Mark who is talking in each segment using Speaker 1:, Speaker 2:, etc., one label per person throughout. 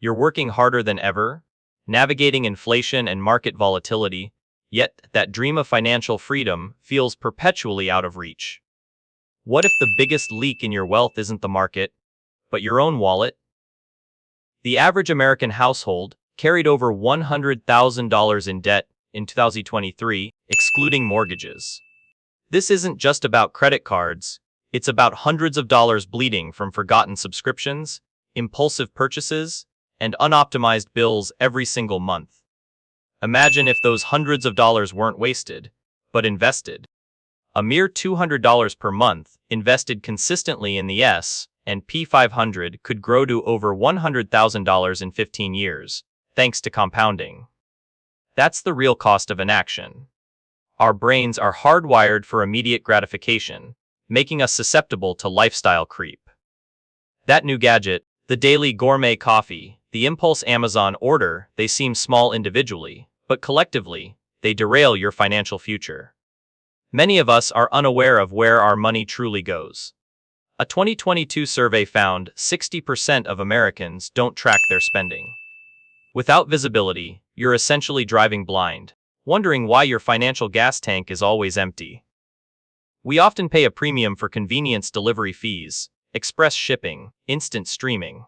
Speaker 1: You're working harder than ever, navigating inflation and market volatility, yet that dream of financial freedom feels perpetually out of reach. What if the biggest leak in your wealth isn't the market, but your own wallet? The average American household carried over $100,000 in debt in 2023, excluding mortgages. This isn't just about credit cards, it's about hundreds of dollars bleeding from forgotten subscriptions, impulsive purchases, and unoptimized bills every single month. Imagine if those hundreds of dollars weren't wasted, but invested. A mere $200 per month, invested consistently in the S&P 500 could grow to over $100,000 in 15 years, thanks to compounding. That's the real cost of inaction. Our brains are hardwired for immediate gratification, making us susceptible to lifestyle creep. That new gadget, the daily gourmet coffee, the impulse Amazon order, they seem small individually, but collectively, they derail your financial future. Many of us are unaware of where our money truly goes. A 2022 survey found 60% of Americans don't track their spending. Without visibility, you're essentially driving blind, wondering why your financial gas tank is always empty. We often pay a premium for convenience delivery fees, express shipping, instant streaming.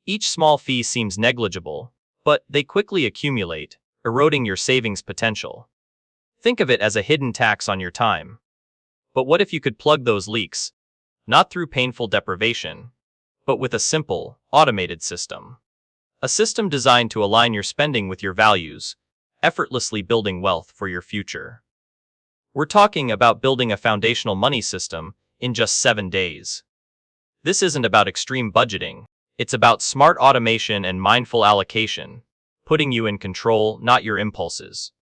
Speaker 1: Each small fee seems negligible, but they quickly accumulate, eroding your savings potential. Think of it as a hidden tax on your time. But what if you could plug those leaks, not through painful deprivation, but with a simple, automated system? A system designed to align your spending with your values, effortlessly building wealth for your future. We're talking about building a foundational money system in just 7 days. This isn't about extreme budgeting, it's about smart automation and mindful allocation, putting you in control, not your impulses.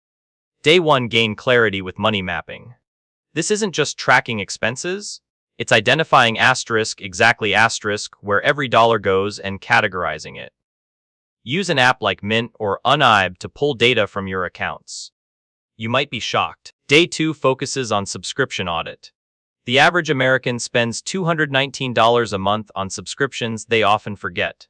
Speaker 1: Day 1, gain clarity with money mapping. This isn't just tracking expenses, it's identifying exactly where every dollar goes and categorizing it. Use an app like Mint or Unibe to pull data from your accounts. You might be shocked. Day 2 focuses on subscription audit. The average American spends $219 a month on subscriptions they often forget.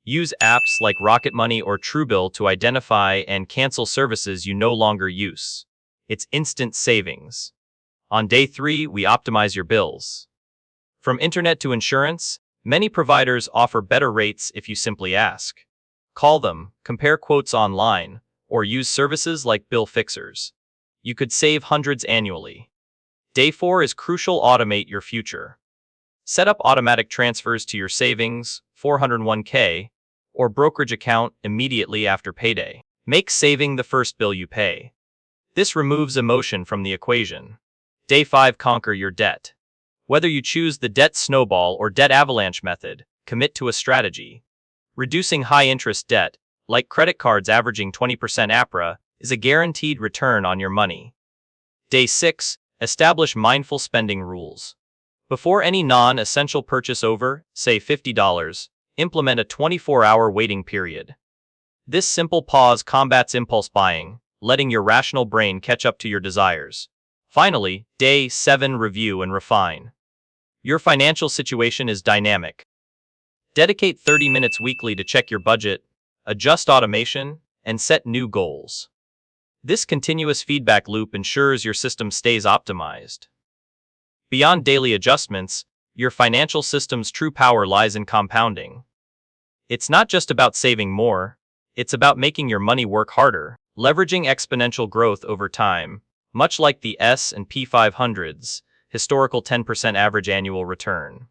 Speaker 1: Use apps like Rocket Money or Truebill to identify and cancel services you no longer use. It's instant savings. On day 3, we optimize your bills. From internet to insurance, many providers offer better rates if you simply ask. Call them, compare quotes online, or use services like bill fixers. You could save hundreds annually. Day 4 is crucial. Automate your future. Set up automatic transfers to your savings, 401k, or brokerage account immediately after payday. Make saving the first bill you pay. This removes emotion from the equation. Day 5, conquer your debt. Whether you choose the debt snowball or debt avalanche method, commit to a strategy. Reducing high-interest debt, like credit cards averaging 20% APR, is a guaranteed return on your money. Day 6, establish mindful spending rules. Before any non-essential purchase over, say $50, implement a 24-hour waiting period. This simple pause combats impulse buying, letting your rational brain catch up to your desires. Finally, Day 7, review and refine. Your financial situation is dynamic. Dedicate 30 minutes weekly to check your budget, adjust automation, and set new goals. This continuous feedback loop ensures your system stays optimized. Beyond daily adjustments, your financial system's true power lies in compounding. It's not just about saving more, it's about making your money work harder, leveraging exponential growth over time, much like the S&P 500's historical 10% average annual return.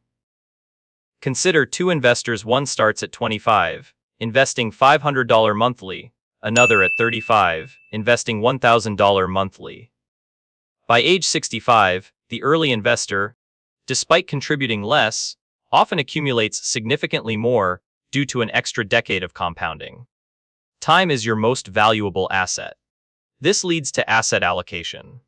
Speaker 1: Consider 2 investors. One starts at 25, investing $500 monthly, another at 35, investing $1,000 monthly. By age 65, the early investor, despite contributing less, often accumulates significantly more due to an extra decade of compounding. Time is your most valuable asset. This leads to asset allocation.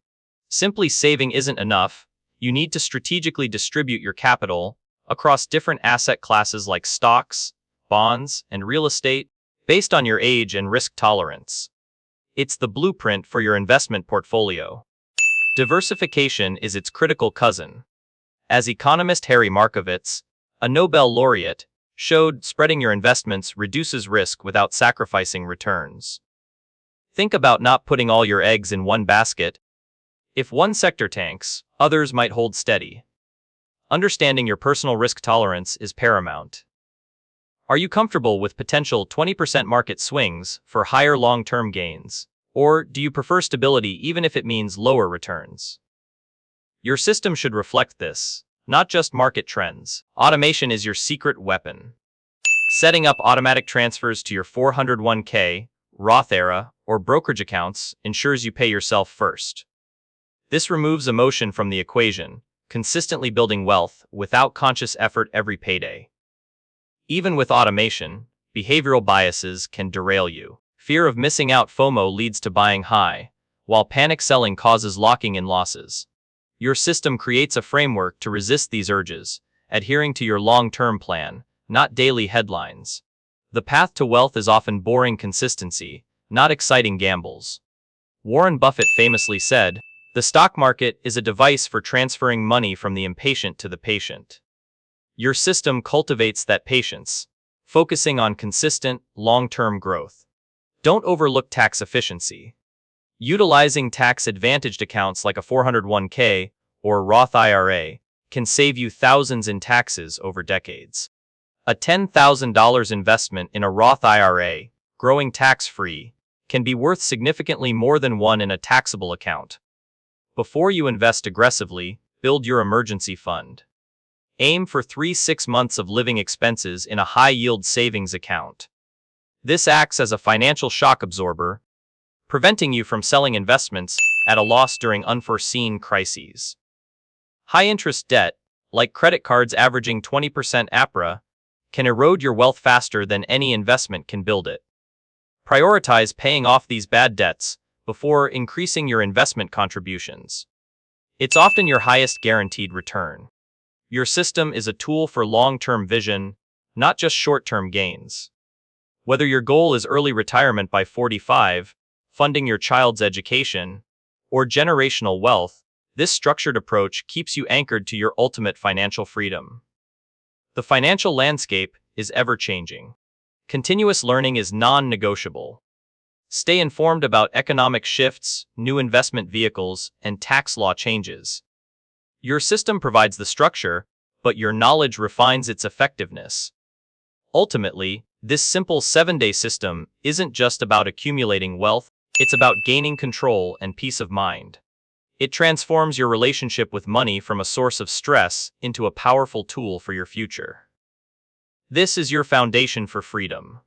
Speaker 1: Simply saving isn't enough. You need to strategically distribute your capital across different asset classes like stocks, bonds, and real estate, based on your age and risk tolerance. It's the blueprint for your investment portfolio. Diversification is its critical cousin. As economist Harry Markowitz, a Nobel laureate, showed spreading your investments reduces risk without sacrificing returns. Think about not putting all your eggs in one basket. If one sector tanks, others might hold steady. Understanding your personal risk tolerance is paramount. Are you comfortable with potential 20% market swings for higher long-term gains? Or do you prefer stability even if it means lower returns? Your system should reflect this, not just market trends. Automation is your secret weapon. Setting up automatic transfers to your 401k, Roth IRA, or brokerage accounts ensures you pay yourself first. This removes emotion from the equation, consistently building wealth without conscious effort every payday. Even with automation, behavioral biases can derail you. Fear of missing out FOMO leads to buying high, while panic selling causes locking in losses. Your system creates a framework to resist these urges, adhering to your long-term plan, not daily headlines. The path to wealth is often boring consistency, not exciting gambles. Warren Buffett famously said, "The stock market is a device for transferring money from the impatient to the patient." Your system cultivates that patience, focusing on consistent, long-term growth. Don't overlook tax efficiency. Utilizing tax-advantaged accounts like a 401k or Roth IRA can save you thousands in taxes over decades. A $10,000 investment in a Roth IRA, growing tax-free, can be worth significantly more than one in a taxable account. Before you invest aggressively, build your emergency fund. Aim for 3-6 months of living expenses in a high-yield savings account. This acts as a financial shock absorber, preventing you from selling investments at a loss during unforeseen crises. High-interest debt, like credit cards averaging 20% APR, can erode your wealth faster than any investment can build it. Prioritize paying off these bad debts before increasing your investment contributions. It's often your highest guaranteed return. Your system is a tool for long-term vision, not just short-term gains. Whether your goal is early retirement by 45, funding your child's education, or generational wealth, this structured approach keeps you anchored to your ultimate financial freedom. The financial landscape is ever-changing. Continuous learning is non-negotiable. Stay informed about economic shifts, new investment vehicles, and tax law changes. Your system provides the structure, but your knowledge refines its effectiveness. Ultimately, this simple 7-day system isn't just about accumulating wealth, it's about gaining control and peace of mind. It transforms your relationship with money from a source of stress into a powerful tool for your future. This is your foundation for freedom.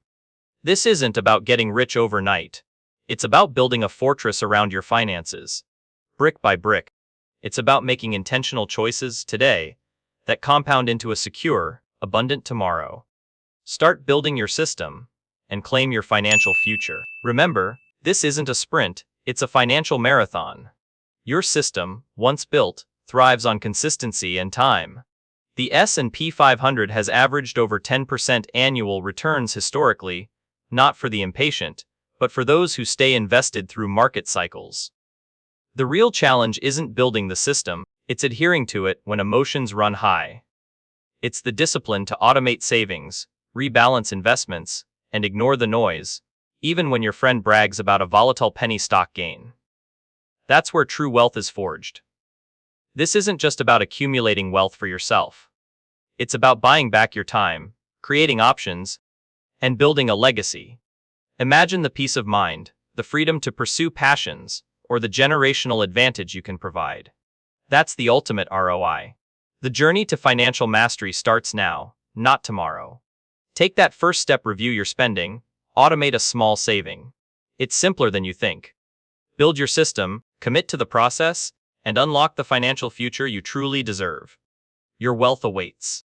Speaker 1: This isn't about getting rich overnight. It's about building a fortress around your finances, brick by brick. It's about making intentional choices today that compound into a secure, abundant tomorrow. Start building your system and claim your financial future. Remember, this isn't a sprint, it's a financial marathon. Your system, once built, thrives on consistency and time. The S&P 500 has averaged over 10% annual returns historically, not for the impatient, but for those who stay invested through market cycles. The real challenge isn't building the system, it's adhering to it when emotions run high. It's the discipline to automate savings, rebalance investments, and ignore the noise, even when your friend brags about a volatile penny stock gain. That's where true wealth is forged. This isn't just about accumulating wealth for yourself. It's about buying back your time, creating options, and building a legacy. Imagine the peace of mind, the freedom to pursue passions, or the generational advantage you can provide. That's the ultimate ROI. The journey to financial mastery starts now, not tomorrow. Take that first step, review your spending, automate a small saving. It's simpler than you think. Build your system, commit to the process, and unlock the financial future you truly deserve. Your wealth awaits.